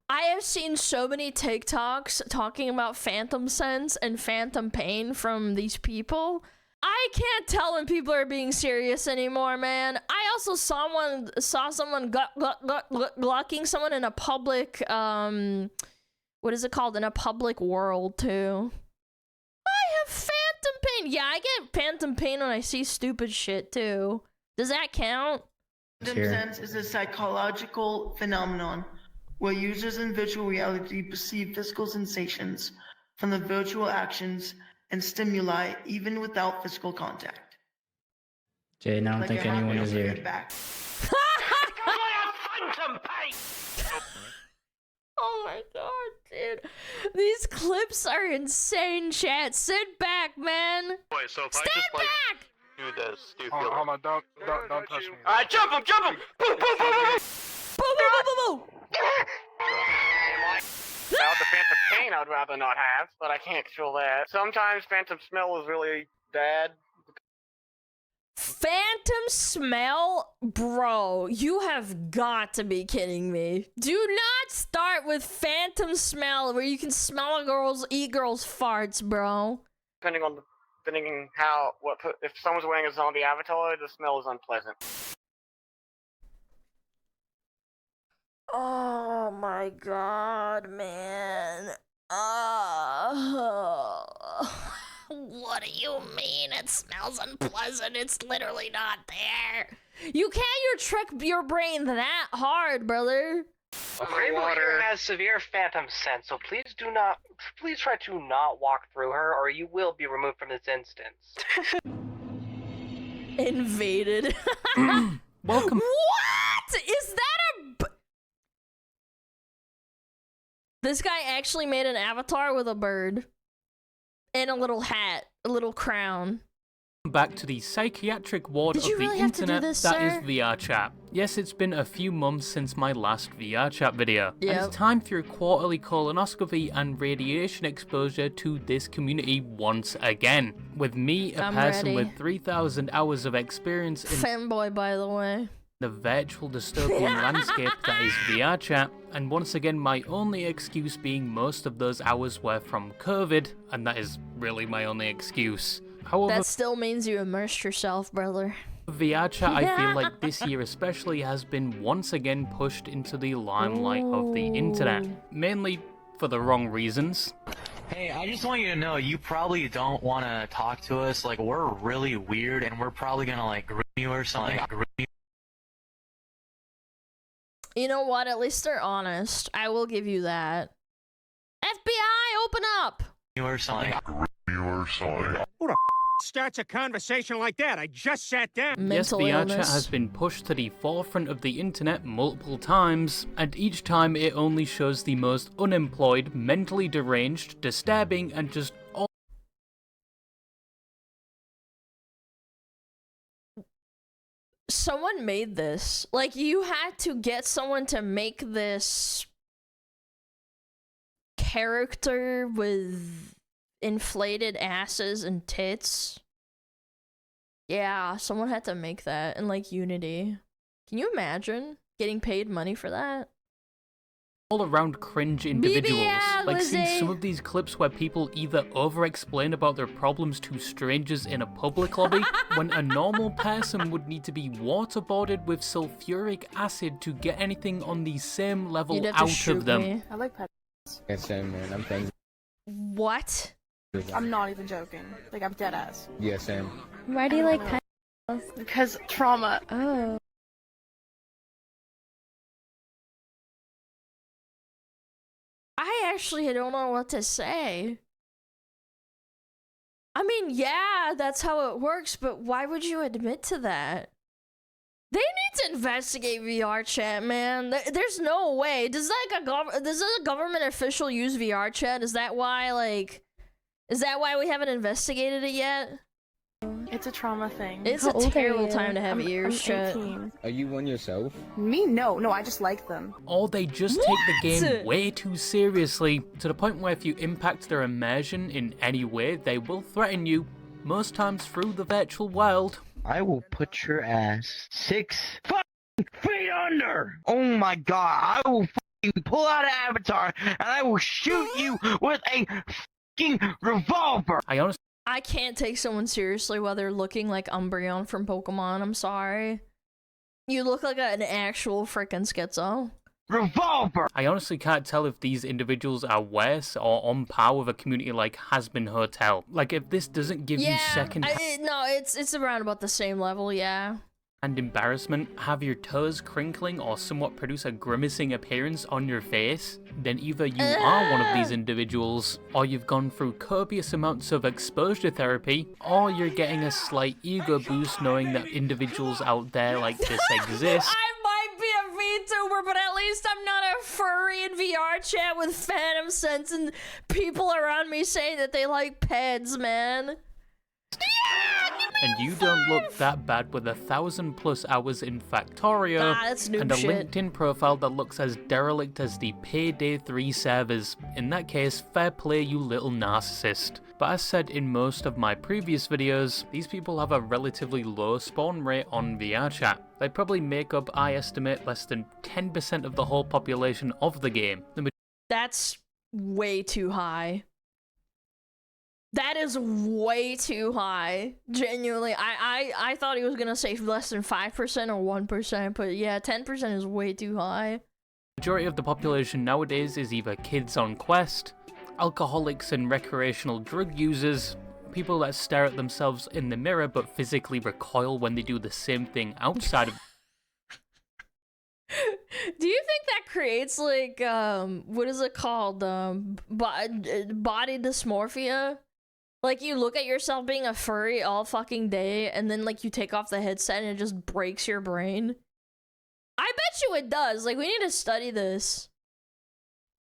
I have seen so many TikToks talking about phantom sense and phantom pain from these people. I can't tell when people are being serious anymore, man. I also saw someone glocking someone in a public, what is it called? In a public world, too. I have phantom pain. Yeah, I get phantom pain when I see stupid shit, too. Does that count? Phantom sense is a psychological phenomenon where users in virtual reality perceive physical sensations from the virtual actions and stimuli even without physical contact. Jade, I don't think anyone is here. Oh my god, dude. These clips are insane, chat. Sit back, man. Wait, so if Stand I just like back! do this, do you Hold feel on, don't touch me. Alright, jump him! Boom, boom, boom, boom, boom! Boom, boom, boom, boom, boom. Now the phantom pain I'd rather not have, but I can't control that. Sometimes phantom smell is really bad. Phantom smell? Bro, you have got to be kidding me. Do not start with phantom smell where you can smell a girl's, eat girls' farts, bro. Depending how, if someone's wearing a zombie avatar, the smell is unpleasant. Oh my god, man. What do you mean it smells unpleasant? It's literally not there. You can't trick your brain that hard, brother. Rainbow here has severe phantom sense, so please try to not walk through her, or you will be removed from this instance. Invaded. Welcome. What? Is that a... This guy actually made an avatar with a bird. And a little hat. A little crown. Back to the psychiatric ward of the really have to do internet this, that sir? is VRchat. Yes, it's been a few months since my last VRchat video, and Yep. it's time for a quarterly colonoscopy and radiation exposure to this community once again. With me, a I'm person ready. with 3,000 hours of experience in Fanboy, by the way. the virtual dystopian landscape that is VRchat, and once again my only excuse being most of those hours were from COVID, and that is really my only excuse. However, That still means you immersed yourself, brother. VRchat, I feel like this year especially has been once again pushed into the limelight of the internet, mainly for the wrong reasons. Hey, I just want you to know, you probably don't want to talk to us. Like, we're really weird, and we're probably gonna, like, groom you or something. You know what? At least they're honest. I will give you that. FBI, open up! Or something. Who the starts a conversation like that? I just sat down. Mental Yes, VRchat illness. has been pushed to the forefront of the internet multiple times, and each time it only shows the most unemployed, mentally deranged, disturbing, and just Someone made this. Like, you had to get someone to make this character with inflated asses and tits. Yeah, someone had to make that in, like, Unity. Can you imagine getting paid money for that? all-around cringe individuals. BBL, Like seeing Lizzie. some of these clips where people either over-explain about their problems to strangers in a public lobby, when a normal person would need to be waterboarded with sulfuric acid to get anything on the same level You'd have to out shoot of them. me. I like pet. Yes, Sam, man. I'm thank What? I'm not even joking. Like, I'm dead ass. Yes, Sam. Why do you like pet? Because trauma. Oh. I actually don't know what to say. I mean, yeah, that's how it works, but why would you admit to that? They need to investigate VRchat, man. There's no way. Does a government official use VRchat? Is that why we haven't investigated it yet? It's a trauma thing. It's How a old are terrible you? time to have I'm ears shut. 18. Are you one yourself? Me? No, I just like them. Or they just take the game way too seriously, to the point where if you impact their immersion in any way, they will threaten you most times through the virtual world. I will put your ass 6 feet under. Oh my god, I will pull out an avatar and I will shoot you with a revolver. I can't take someone seriously while they're looking like Umbreon from Pokemon. I'm sorry. You look like an actual freaking schizo. Revolver! I honestly can't tell if these individuals are worse or on par with a community like Hasbin Hotel. Like, if this doesn't give you second no, it's around about the same level, yeah. And embarrassment, have your toes crinkling or somewhat produce a grimacing appearance on your face, then either you are one of these individuals, or you've gone through copious amounts of exposure therapy, or you're getting a slight ego boost knowing that individuals out there like this exist. I might be a VTuber, but at least I'm not a furry in VR chat with Phantom Sense and people around me saying that they like pets, man. And you don't look that bad with 1,000+ hours in Factorio and a LinkedIn profile that looks as derelict as the Payday 3 servers. In that case, fair play, you little narcissist. But as said in most of my previous videos, these people have a relatively low spawn rate on VRChat. They probably make up, I estimate, less than 10% of the whole population of the game. That's way too high. That is way too high. Genuinely, I thought he was gonna say less than 5% or 1%, but yeah, 10% is way too high. Majority of the population nowadays is either kids on quest, alcoholics and recreational drug users, people that stare at themselves in the mirror but physically recoil when they do the same thing outside of. Do you think that creates like what is it called, body dysmorphia? Like, you look at yourself being a furry all fucking day, and then, like, you take off the headset and it just breaks your brain? I bet you it does. Like, we need to study this.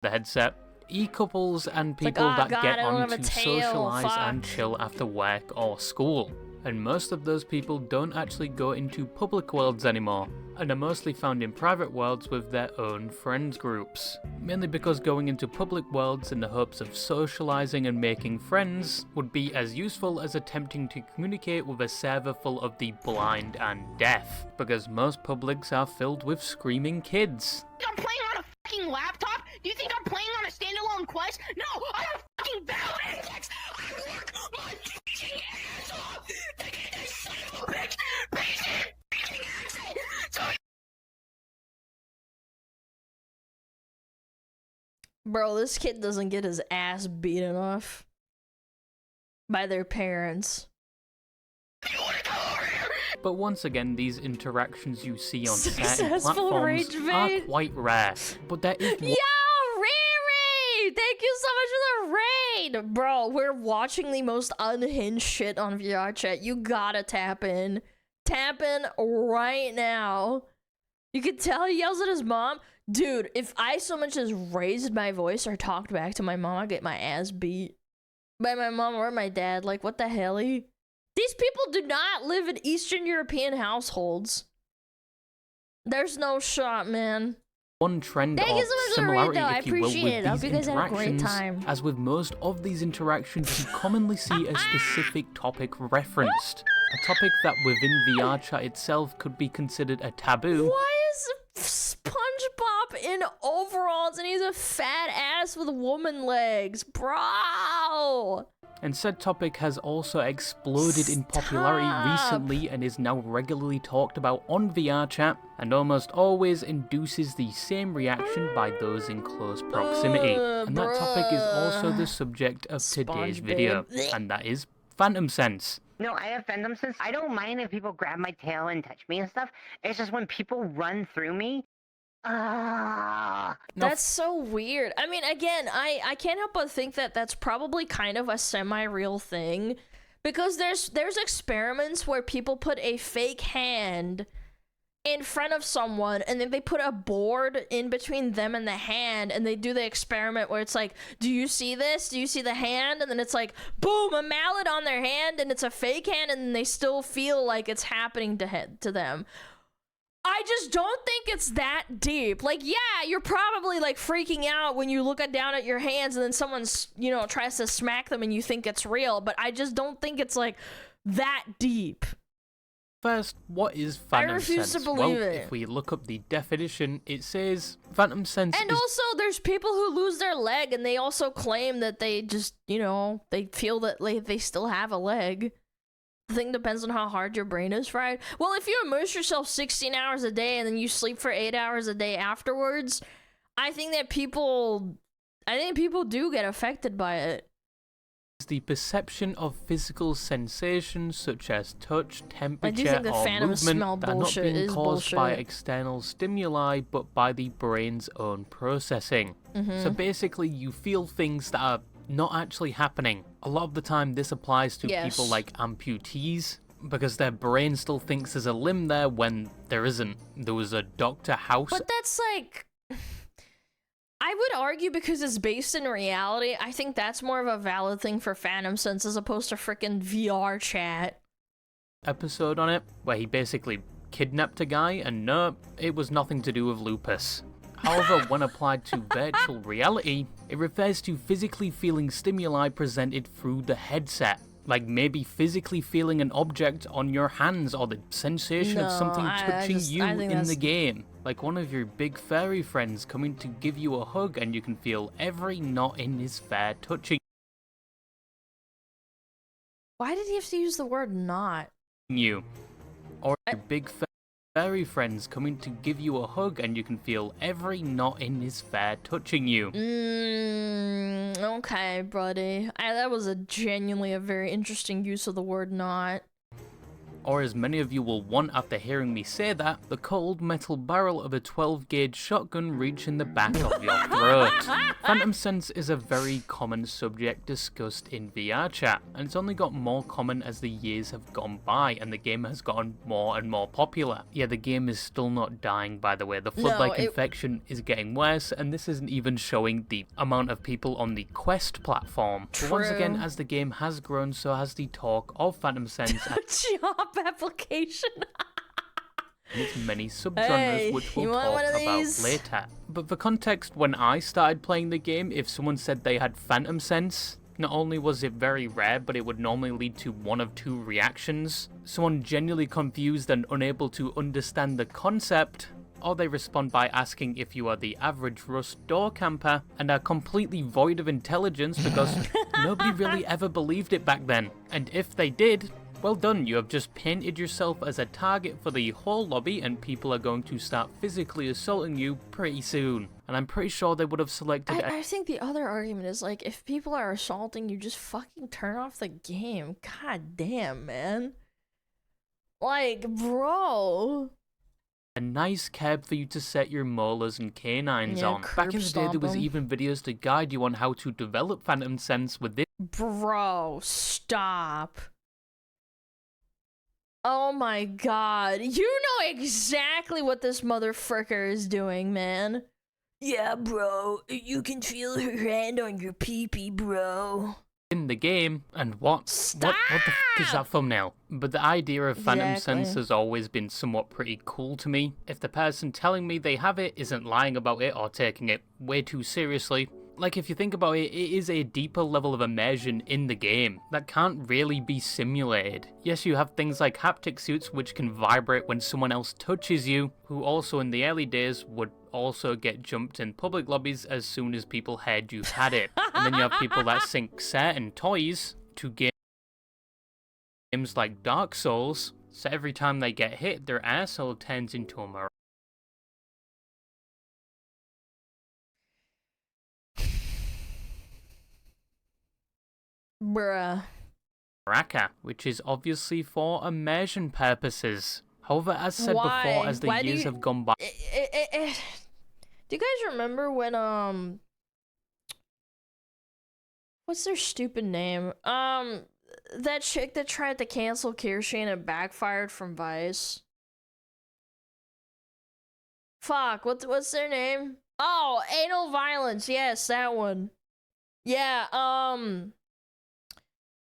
The headset. E-couples and people that get on to socialize and chill after work or school. And most of those people don't actually go into public worlds anymore, and are mostly found in private worlds with their own friends groups. Mainly because going into public worlds in the hopes of socializing and making friends would be as useful as attempting to communicate with a server full of the blind and deaf, because most publics are filled with screaming kids. I'm playing on a fucking laptop? Do you think I'm playing on a standalone quest? No, I have a fucking Valorant index! I work my fucking ass off to get this son of a bitch basic fucking accent! Bro, this kid doesn't get his ass beat enough by their parents. But once again, these interactions you see on certain Successful platforms are quite rare. But there is Yo, Riri! Thank you so much for the raid! Bro, we're watching the most unhinged shit on VRChat. You gotta tap in. Tap in right now. You can tell he yells at his mom. Dude, if I so much as raised my voice or talked back to my mom, I'd get my ass beat by my mom or my dad. Like, what the hell? These people do not live in Eastern European households. There's no shot, man. One trend Thank or you so much similarity, for the raid, though. if you will, I appreciate with it. I hope these you guys had a great interactions, time. as with most of these interactions, you commonly see a specific topic referenced. A topic that within VRChat itself could be considered a taboo. Why is SpongeBob in overalls and he's a fat ass with woman legs? Bro! And said topic has also exploded in popularity recently and is now regularly talked about on VRChat, and almost always induces the same reaction by those in close proximity. And that topic is also the subject of today's video, and that is Phantom Sense. No, I have Phantom Sense. I don't mind if people grab my tail and touch me and stuff. It's just when people run through me. That's so weird. I mean, again, I can't help but think that that's probably kind of a semi-real thing, because there's experiments where people put a fake hand in front of someone and then they put a board in between them and the hand, and they do the experiment where it's like, do you see this? Do you see the hand? And then it's like, boom, a mallet on their hand, and it's a fake hand, and they still feel like it's happening to them. I just don't think it's that deep. Like, yeah, you're probably like freaking out when you look down at your hands and then someone's, you know, tries to smack them and you think it's real, but I just don't think it's like that deep. First, what is Phantom I refuse Sense? to believe Well, it. if we look up the definition, it says Phantom Sense And is also, there's people who lose their leg and they also claim that they just, you know, they feel that they still have a leg. The thing depends on how hard your brain is fried. Well, if you immerse yourself 16 hours a day and then you sleep for 8 hours a day afterwards, I think people do get affected by it. the perception of physical sensations such as touch, I do temperature, think the or phantom movement smell that are not bullshit being is caused by bullshit. external stimuli but by the brain's own processing. So basically you feel things that are not actually happening. A lot of the time this applies to people Yes. like amputees, because their brain still thinks there's a limb there when there isn't. There was a Dr. House. But that's like... I would argue because it's based in reality, I think that's more of a valid thing for Phantom Sense as opposed to frickin' Vrchat. Episode on it where he basically kidnapped a guy, and no, it was nothing to do with lupus. However, when applied to virtual reality, it refers to physically feeling stimuli presented through the headset. Like maybe physically feeling an object on your hands, or the sensation of something touching you in the game. Like one of your big furry friends coming to give you a hug and you can feel every knot in his fur touching Why did he have to use the word not? you. Or your big furry friends coming to give you a hug and you can feel every knot in his fur touching you. Okay, buddy. That was genuinely a very interesting use of the word not. Or as many of you will want after hearing me say that, the cold metal barrel of a 12-gauge shotgun reaching the back of your throat. Phantom Sense is a very common subject discussed in Vrchat, and it's only got more common as the years have gone by and the game has gotten more and more popular. Yeah, the game is still not dying, by the way. The flood-like infection is getting worse, and this isn't even showing the amount of people on the Quest platform. But once again, as the game has grown, so has the talk of Phantom Sense Job application. and its many subgenres, which we'll talk about later. But for context, when I started playing the game, if someone said they had Phantom Sense, not only was it very rare, but it would normally lead to one of two reactions. Someone genuinely confused and unable to understand the concept, or they respond by asking if you are the average Rust door camper and are completely void of intelligence because nobody really ever believed it back then. And if they did, well done, you have just painted yourself as a target for the whole lobby and people are going to start physically assaulting you pretty soon. And I'm pretty sure they would have selected... I think the other argument is, like, if people are assaulting you, just fucking turn off the game. God damn, man. Like, bro... a nice curb for you to set your molars and canines on. Back in the day, there was even videos to guide you on how to develop Phantom Sense with this. Bro, stop. Oh my god. You know exactly what this motherfucker is doing, man. Yeah, bro. You can feel her hand on your pee-pee, bro. In the game, and what the f is that thumbnail? But the idea of Phantom Sense has always been somewhat pretty cool to me. If the person telling me they have it isn't lying about it or taking it way too seriously. Like, if you think about it, it is a deeper level of immersion in the game that can't really be simulated. Yes, you have things like haptic suits which can vibrate when someone else touches you, who also in the early days would also get jumped in public lobbies as soon as people heard you've had it. And then you have people that sync certain toys to games like Dark Souls, so every time they get hit, their asshole turns into a maraca, which is obviously for immersion purposes. However, as said before, as the years have gone by... Do you guys remember when, what's their stupid name? That chick that tried to cancel Kirshi and it backfired from Vice? Fuck, what's their name? Oh, Anal Violence, yes, that one. Yeah,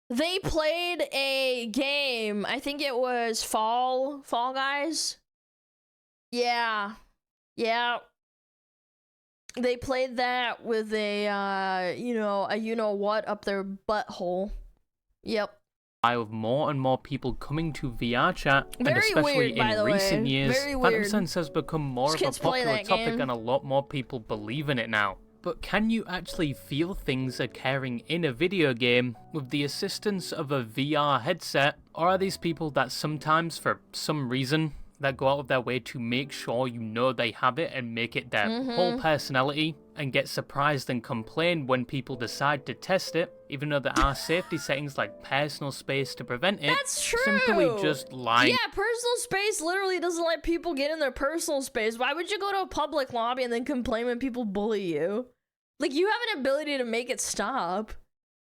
they played a game, I think it was Fall Guys? Yeah. Yeah. They played that with a, you-know-what up their butthole. Yep. Of more and more people coming to Vrchat, and Very especially weird, by in the recent way. years, Very Phantom weird. Sense has become more These of a kids play popular that topic game. and a lot more people believe in it now. But can you actually feel things occurring in a video game with the assistance of a VR headset? Or are these people that sometimes, for some reason, that go out of their way to make sure you know they have it and make it their whole personality, and get surprised and complain when people decide to test it, even though there are safety settings like personal space to prevent it? That's true. Simply just lying. Yeah, personal space literally doesn't let people get in their personal space. Why would you go to a public lobby and then complain when people bully you? Like, you have an ability to make it stop.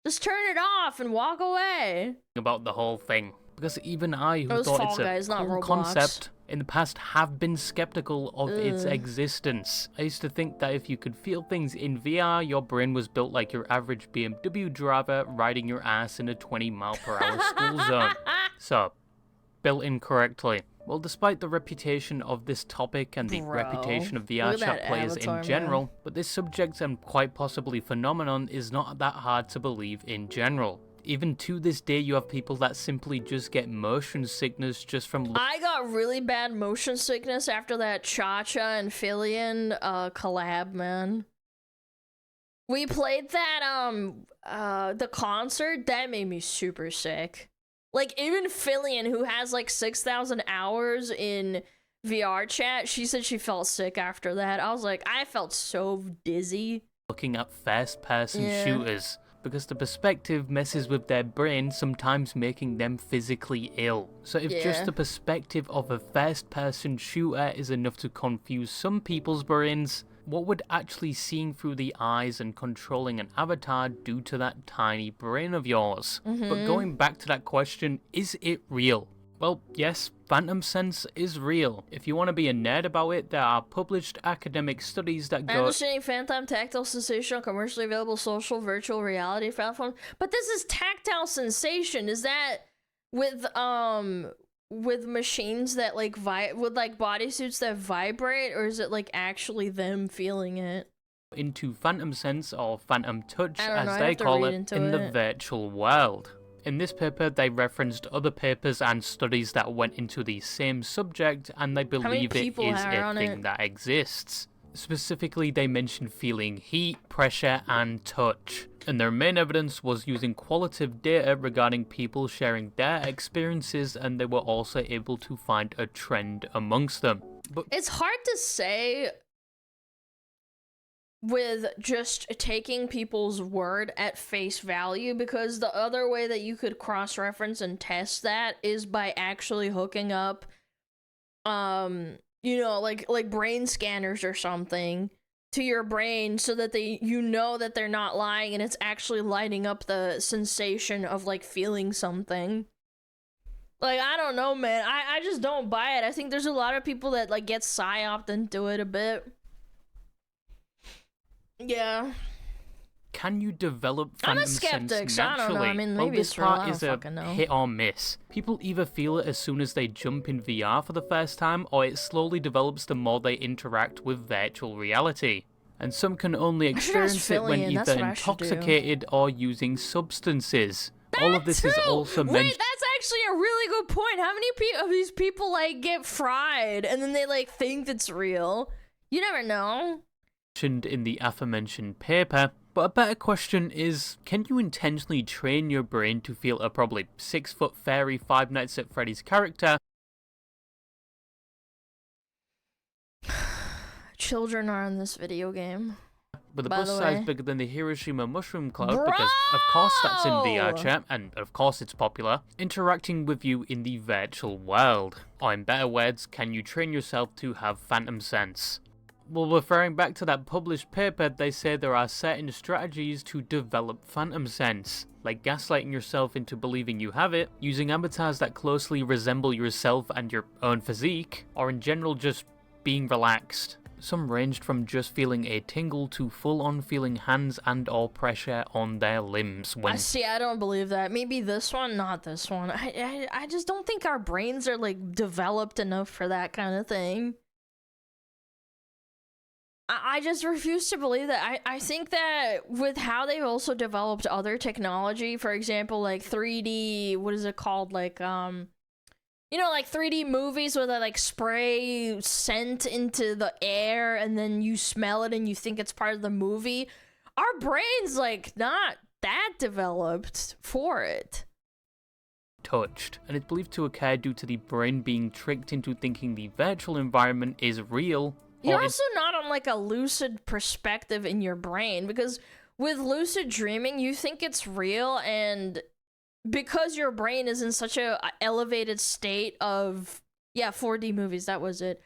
Just turn it off and walk away. About the whole thing. Because even I, who It was thought Fall it's a Guys, not cool Roblox. concept, in the past have been skeptical of its Ugh. existence. I used to think that if you could feel things in VR, your brain was built like your average BMW driver riding your ass in a 20-mile-per-hour school zone. So, built incorrectly. Well, despite the reputation of this topic and the reputation of VR look at chat that players avatar, in man. general, but this subject and quite possibly phenomenon is not that hard to believe in general. Even to this day, you have people that simply just get motion sickness just from I got really bad motion sickness after that Cha-Cha and Fillion collab, man. We played that, the concert, that made me super sick. Like, even Fillion, who has like 6,000 hours in Vrchat, she said she felt sick after that. I was like, I felt so dizzy. looking at first-person Yeah. shooters, because the perspective messes with their brain, sometimes making them physically ill. So if Yeah. just the perspective of a first-person shooter is enough to confuse some people's brains, what would actually seeing through the eyes and controlling an avatar do to that tiny brain of yours? But going back to that question, is it real? Well, yes, Phantom Sense is real. If you want to be a nerd about it, there are published academic studies that go... Understanding Phantom tactile sensation on commercially available social virtual reality platform. But this is tactile sensation. Is that with machines that like with like bodysuits that vibrate, or is it like actually them feeling it? into Phantom Sense or Phantom Touch, I don't know, as I they have to call read it, into in the it. virtual world. In this paper, they referenced other papers and studies that went into the same subject, and they many believe it people is are a on thing it? that exists. Specifically, they mentioned feeling heat, pressure, and touch. And their main evidence was using qualitative data regarding people sharing their experiences, and they were also able to find a trend amongst them. But It's hard to say with just taking people's word at face value, because the other way that you could cross-reference and test that is by actually hooking up you know, like brain scanners or something to your brain, so that you know that they're not lying and it's actually lighting up the sensation of like feeling something. Like, I don't know, man. I just don't buy it. I think there's a lot of people that like get psyoped into it a bit. Yeah. can you develop I'm a Phantom skeptic, Sense so I don't know. naturally? I mean, Well, maybe this it's real. I part don't is a fucking know. hit or miss. People either feel it as soon as they jump in VR for the first time, or it slowly develops the more they interact with virtual reality. And some can only I should ask experience it when Fillion, that's either what I should do. intoxicated or using substances. All of this is True. also Wait, mentioned that's actually a really good point. How many of these people like get fried and then they like think it's real? You never know. in the aforementioned paper. But a better question is, can you intentionally train your brain to feel a probably 6-foot fairy Five Nights at Freddy's character Children are in this video game. with a By bus the size way. bigger than the Hiroshima mushroom cloud, because of course that's in VR Bro! chat, and of course it's popular, interacting with you in the virtual world? Or in better words, can you train yourself to have Phantom Sense? Well, referring back to that published paper, they say there are certain strategies to develop Phantom Sense, like gaslighting yourself into believing you have it, using avatars that closely resemble yourself and your own physique, or in general just being relaxed. Some ranged from just feeling a tingle to full-on feeling hands and or pressure on their limbs when... I don't believe that. Maybe this one, not this one. I just don't think our brains are like developed enough for that kind of thing. I just refuse to believe that. I think that with how they've also developed other technology, for example, like 3D, what is it called? Like, you know, like 3D movies where they like spray scent into the air and then you smell it and you think it's part of the movie. Our brains, like, not that developed for it. Touched, and it's believed to occur due to the brain being tricked into thinking the virtual environment is real. You're also not on like a lucid perspective in your brain, because with lucid dreaming, you think it's real, and because your brain is in such a elevated state of 4D movies, that was it.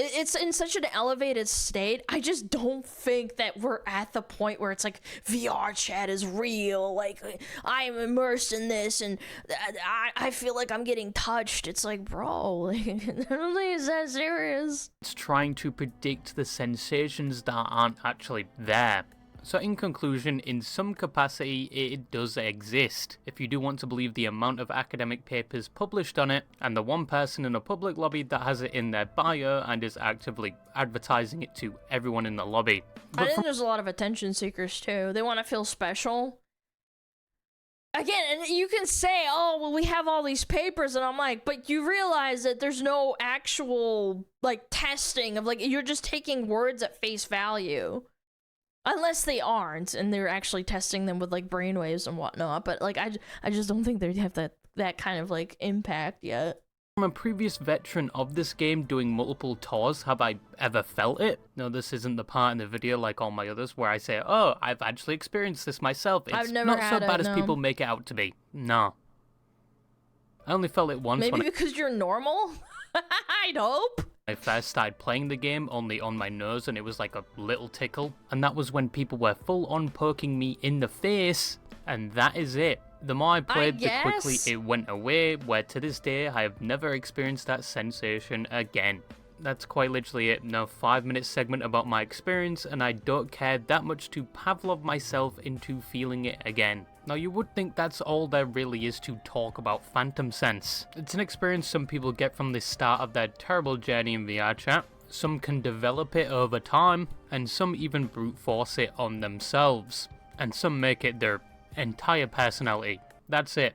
It's in such an elevated state. I just don't think that we're at the point where it's like Vrchat is real. Like, I'm immersed in this and I feel like I'm getting touched. It's like, bro, like, I don't think it's that serious. It's trying to predict the sensations that aren't actually there. So in conclusion, in some capacity, it does exist. If you do want to believe the amount of academic papers published on it, and the one person in a public lobby that has it in their bio and is actively advertising it to everyone in the lobby. I think there's a lot of attention seekers too. They want to feel special. Again, and you can say, oh, well, we have all these papers, and I'm like, but you realize that there's no actual, like, testing of, like, you're just taking words at face value. Unless they aren't, and they're actually testing them with, like, brainwaves and whatnot. But, like, I just don't think they have that kind of, like, impact yet. From a previous veteran of this game doing multiple tours, have I ever felt it? No, this isn't the part in the video like all my others where I say, oh, I've actually experienced this myself. It's I've never not had so bad it, as no. people make it out to be. No. I only felt it once Maybe when because you're normal? I'd hope. I first started playing the game, only on my nose, and it was like a little tickle. And that was when people were full on poking me in the face, and that is it. The more I played, the quickly it went away, where to this day, I have never experienced that sensation again. That's quite literally it. No 5-minute segment about my experience, and I don't care that much to Pavlov myself into feeling it again. Now, you would think that's all there really is to talk about Phantom Sense. It's an experience some people get from the start of their terrible journey in Vrchat. Some can develop it over time, and some even brute force it on themselves. And some make it their entire personality. That's it.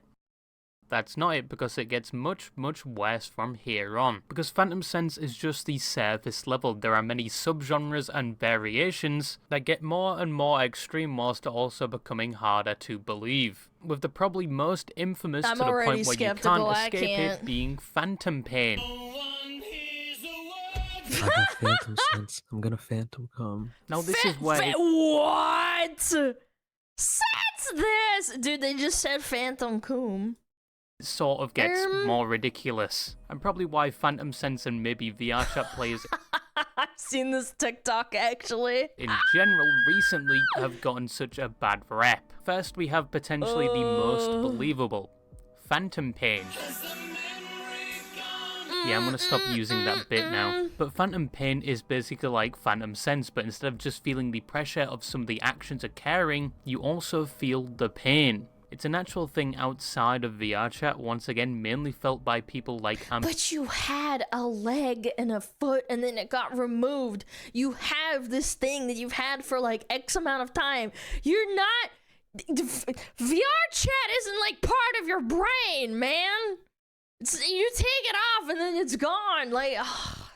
That's not it, because it gets much, much worse from here on. Because Phantom Sense is just the surface level. There are many subgenres and variations that get more and more extreme whilst also becoming harder to believe. With the probably most infamous to the point where you can't escape it being Phantom Pain. I got Phantom Sense. I'm gonna Phantom come. Now this is where What? Sense this! Dude, they just said Phantom Coom. sort of gets more ridiculous, and probably why Phantom Sense and maybe Vrchat players I've seen this TikTok actually. in general recently have gotten such a bad rep. First, we have potentially the most believable, Phantom Pain. Yeah, I'm gonna stop using that bit now. But Phantom Pain is basically like Phantom Sense, but instead of just feeling the pressure of some of the actions occurring, you also feel the pain. It's a natural thing outside of Vrchat, once again mainly felt by people like But you had a leg and a foot and then it got removed. You have this thing that you've had for like X amount of time. You're not... Vrchat isn't like part of your brain, man. You take it off and then it's gone. Like,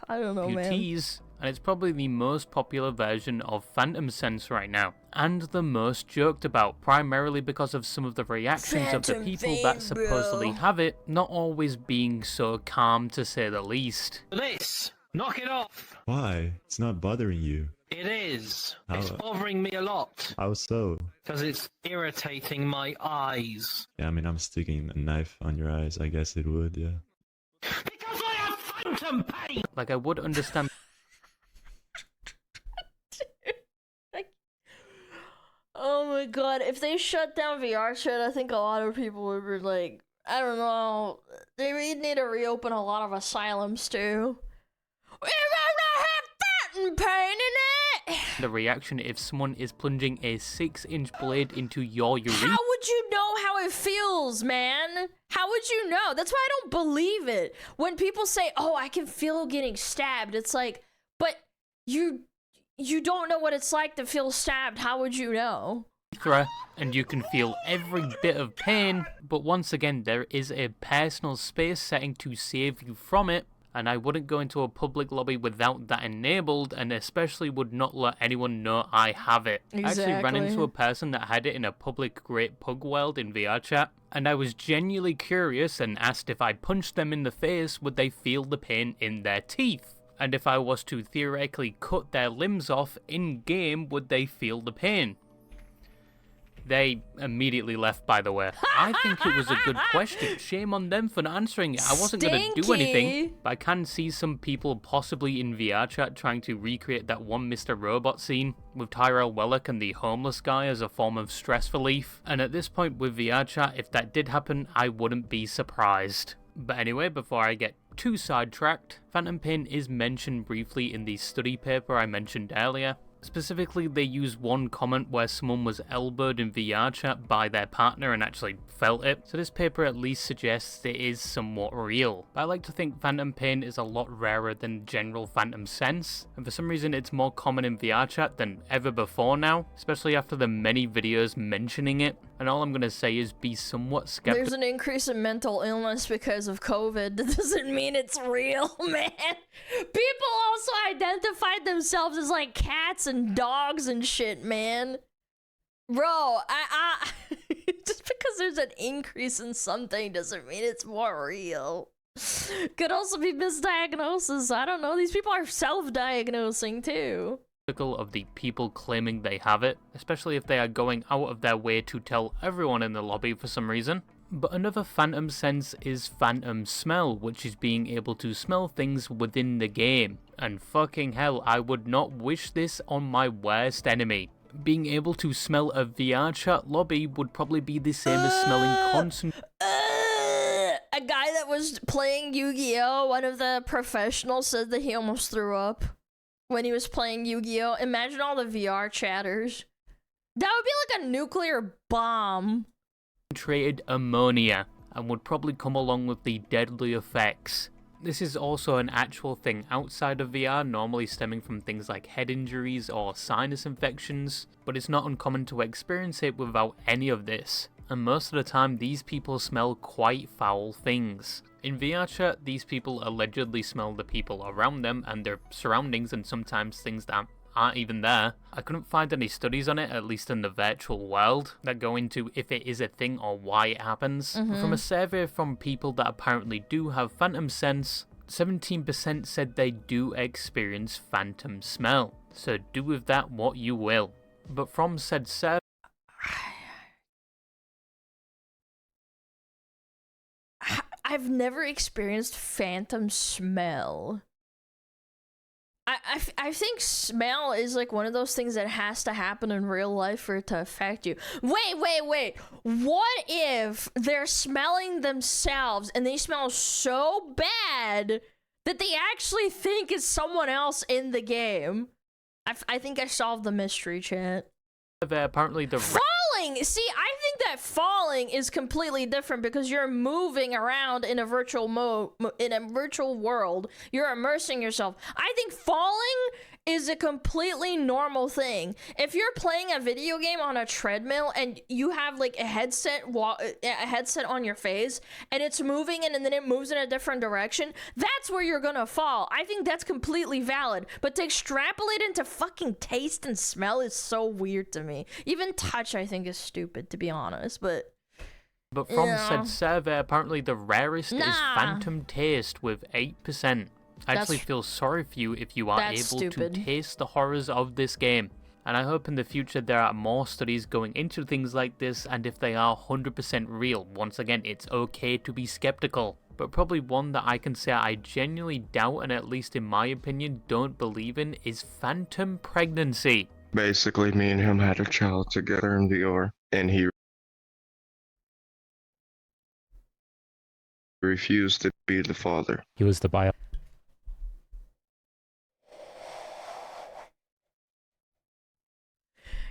I don't know, man. And it's probably the most popular version of Phantom Sense right now, and the most joked about, primarily because of some of the reactions of the people that supposedly have it not always being so calm, to say the least. This! Knock it off! Why? It's not bothering you. It is. How? It's bothering me a lot. How so? Because it's irritating my eyes. Yeah, I mean, I'm sticking a knife on your eyes. I guess it would, yeah. Because I have phantom pain! Like, I would understand... Oh my god, if they shut down Vrchat, I think a lot of people would be like, I don't know, they need to reopen a lot of asylums too. We're gonna have Phantom Pain in it! The reaction if someone is plunging a 6-inch blade into your urethra. How would you know how it feels, man? How would you know? That's why I don't believe it. When people say, oh, I can feel getting stabbed, it's like, but You don't know what it's like to feel stabbed. How would you know? And you can feel every bit of pain, but once again, there is a personal space setting to save you from it, and I wouldn't go into a public lobby without that enabled, and especially would not let anyone know I have it. I actually ran into a person that had it in a public Great Pug World in Vrchat, and I was genuinely curious and asked if I punched them in the face, would they feel the pain in their teeth? And if I was to theoretically cut their limbs off in-game, would they feel the pain? They immediately left, by the way. I think it was a good question. Shame on them for not answering it. I wasn't going to do anything, but I can see some people possibly in Vrchat trying to recreate that one Mr. Robot scene with Tyrell Wellick and the homeless guy as a form of stress relief. And at this point with Vrchat, if that did happen, I wouldn't be surprised. But anyway, before I get too sidetracked, phantom pain is mentioned briefly in the study paper I mentioned earlier. Specifically, they use one comment where someone was elbowed in Vrchat by their partner and actually felt it, so this paper at least suggests it is somewhat real. But I like to think phantom pain is a lot rarer than general phantom sense, and for some reason it's more common in Vrchat than ever before now, especially after the many videos mentioning it. And all I'm going to say is be somewhat skeptical. There's an increase in mental illness because of COVID. That doesn't mean it's real, man. People also identified themselves as like cats and dogs and shit, man. Bro, I just because there's an increase in something doesn't mean it's more real. Could also be misdiagnosis. I don't know. These people are self-diagnosing too. Of the people claiming they have it, especially if they are going out of their way to tell everyone in the lobby for some reason. But another phantom sense is phantom smell, which is being able to smell things within the game. And fucking hell, I would not wish this on my worst enemy. Being able to smell a Vrchat lobby would probably be the same as smelling constant. A guy that was playing Yu-Gi-Oh! One of the professionals said that he almost threw up when he was playing Yu-Gi-Oh! Imagine all the VR chatters. That would be like a nuclear bomb. Concentrated ammonia, and would probably come along with the deadly effects. This is also an actual thing outside of VR, normally stemming from things like head injuries or sinus infections, but it's not uncommon to experience it without any of this. And most of the time, these people smell quite foul things. In Vrchat, these people allegedly smell the people around them and their surroundings, and sometimes things that aren't even there. I couldn't find any studies on it, at least in the virtual world, that go into if it is a thing or why it happens. But from a survey from people that apparently do have phantom sense, 17% said they do experience phantom smell. So do with that what you will. But from said survey, I've never experienced phantom smell. I think smell is like one of those things that has to happen in real life for it to affect you. Wait. What if they're smelling themselves and they smell so bad that they actually think it's someone else in the game? I think I solved the mystery, chat. Apparently the falling! See, I think that falling is completely different because you're moving around in a virtual world. You're immersing yourself. I think falling is a completely normal thing. If you're playing a video game on a treadmill and you have like a headset on your face and it's moving and then it moves in a different direction, that's where you're gonna fall. I think that's completely valid. But to extrapolate into fucking taste and smell is so weird to me. Even touch I think is stupid, to be honest, but from said survey, apparently the rarest is phantom taste with 8%. I actually feel sorry for you if you are able to taste the horrors of this game. And I hope in the future there are more studies going into things like this, and if they are 100% real, once again, it's okay to be skeptical. But probably one that I can say I genuinely doubt, and at least in my opinion don't believe in, is phantom pregnancy. Basically, me and him had a child together in VR, and he refused to be the father. He was the bio.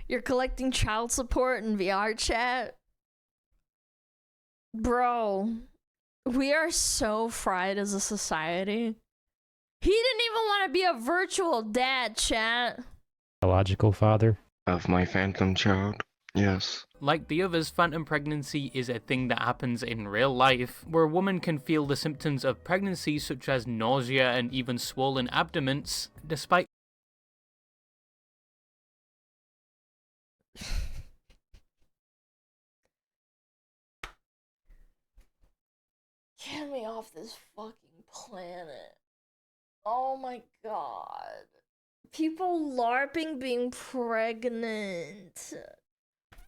You're collecting child support in Vrchat? Bro, we are so fried as a society. He didn't even want to be a virtual dad, chat. Biological father? Of my phantom child, yes. Like the others, phantom pregnancy is a thing that happens in real life, where a woman can feel the symptoms of pregnancy such as nausea and even swollen abdomens, despite Get me off this fucking planet. Oh my god. People LARPing being pregnant.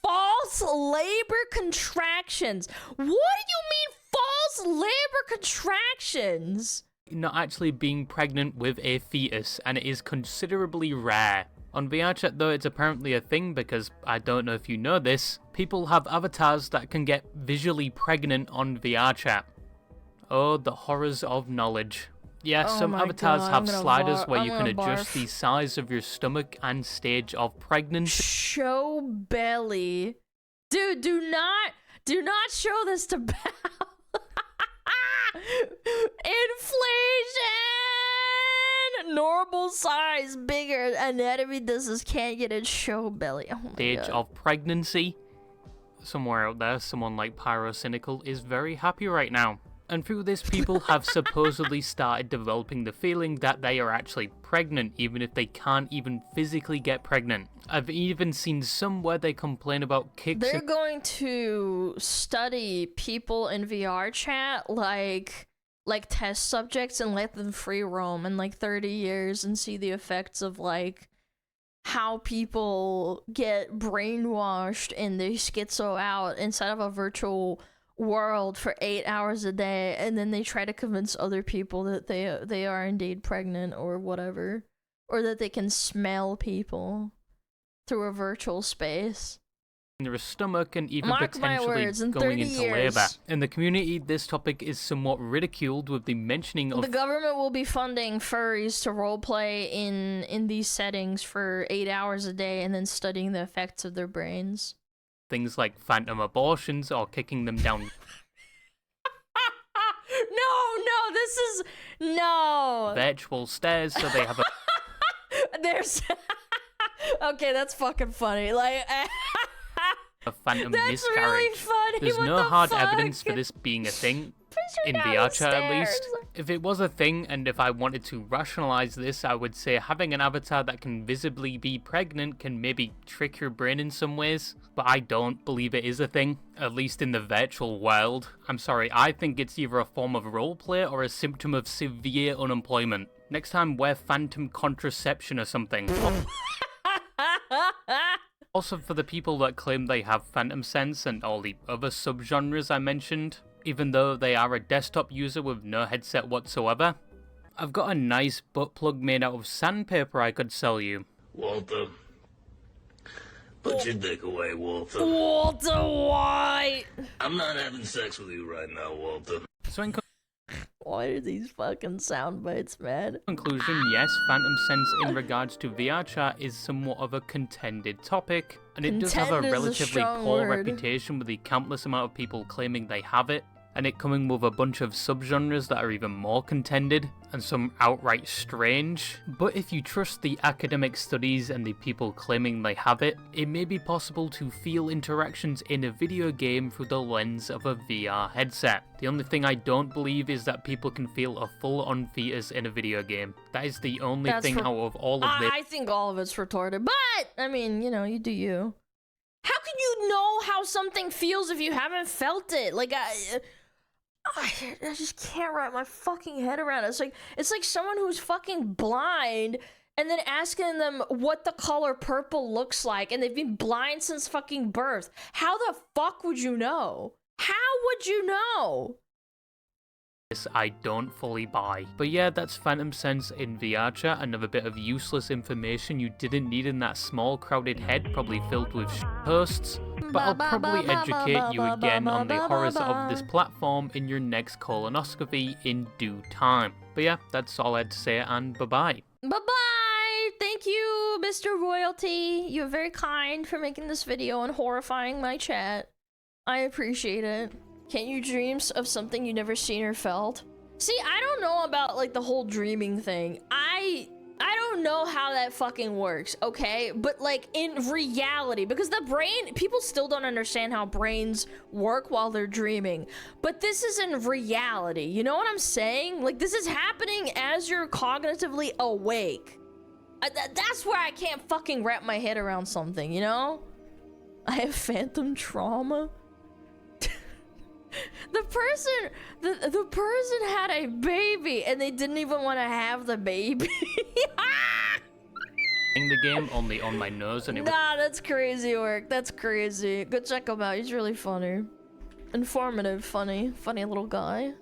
False labor contractions. What do you mean false labor contractions? not actually being pregnant with a fetus, and it is considerably rare. On Vrchat though, it's apparently a thing because, I don't know if you know this, people have avatars that can get visually pregnant on Vrchat. Oh, the horrors of knowledge. Yeah, some avatars have sliders where you can adjust the size of your stomach and stage of pregnancy. Show belly. Dude, do not show this to Belle. Inflation! Normal size, bigger anatomy distance, can't get a show belly. Oh my Stage God. of pregnancy. Somewhere out there, someone like Pyrocynical is very happy right now. And through this, people have supposedly started developing the feeling that they are actually pregnant, even if they can't even physically get pregnant. I've even seen some where they complain about kicks. They're going to study people in Vrchat like test subjects and let them free roam in like 30 years and see the effects of like how people get brainwashed and they schizo out inside of a virtual world for 8 hours a day, and then they try to convince other people that they are indeed pregnant or whatever, or that they can smell people through a virtual space. In their stomach and even Mark my potentially words, in going 30 into years. labor. In the community, this topic is somewhat ridiculed with the mentioning of The government will be funding furries to roleplay in these settings for 8 hours a day and then studying the effects of their brains. things like phantom abortions or kicking them down No, this is no. virtual stairs so they have a There's okay, that's fucking funny. Like a phantom that's miscarriage. really funny. There's What no the hard fuck? evidence for this being a thing. In down the Vrchat at least. stairs. If it was a thing, and if I wanted to rationalize this, I would say having an avatar that can visibly be pregnant can maybe trick your brain in some ways, but I don't believe it is a thing, at least in the virtual world. I'm sorry, I think it's either a form of roleplay or a symptom of severe unemployment. Next time, wear phantom contraception or something. Also, for the people that claim they have phantom sense and all the other subgenres I mentioned, even though they are a desktop user with no headset whatsoever, I've got a nice butt plug made out of sandpaper I could sell you. Walter. Put your dick away, Walter. Walter White! I'm not having sex with you right now, Walter. So in Why are these fucking sound bites, man? conclusion, yes, phantom sense in regards to Vrchat is somewhat of a contended topic, and it does have a Contend is a relatively strong poor word. reputation with the countless amount of people claiming they have it, and it coming with a bunch of subgenres that are even more contended, and some outright strange. But if you trust the academic studies and the people claiming they have it, it may be possible to feel interactions in a video game through the lens of a VR headset. The only thing I don't believe is that people can feel a full-on fetus in a video game. That is the only That's thing for- out of all of this. I think all of it's retarded, but I mean, you know, you do you. How can you know how something feels if you haven't felt it? Like I just can't wrap my fucking head around it. It's like someone who's fucking blind and then asking them what the color purple looks like, and they've been blind since fucking birth. How the fuck would you know? How would you know? This I don't fully buy. But yeah, that's Phantom Sense in Vrchat, another bit of useless information you didn't need in that small crowded head probably filled with hosts. But I'll probably educate you again on the horrors of this platform in your next colonoscopy in due time. But yeah, that's all I had to say, and bye-bye. Bye-bye! Thank you, Mr. Royalty. You're very kind for making this video and horrifying my chat. I appreciate it. Can't you dream of something you never seen or felt? See, I don't know about like the whole dreaming thing. I don't know how that fucking works, okay? But like in reality, because the brain, people still don't understand how brains work while they're dreaming. But this is in reality, you know what I'm saying? Like this is happening as you're cognitively awake. That's where I can't fucking wrap my head around something, you know? I have phantom trauma. The person had a baby and they didn't even want to have the baby. In the game only on my nose and it was Nah, that's crazy work. That's crazy. Go check him out. He's really funny. Informative, funny little guy.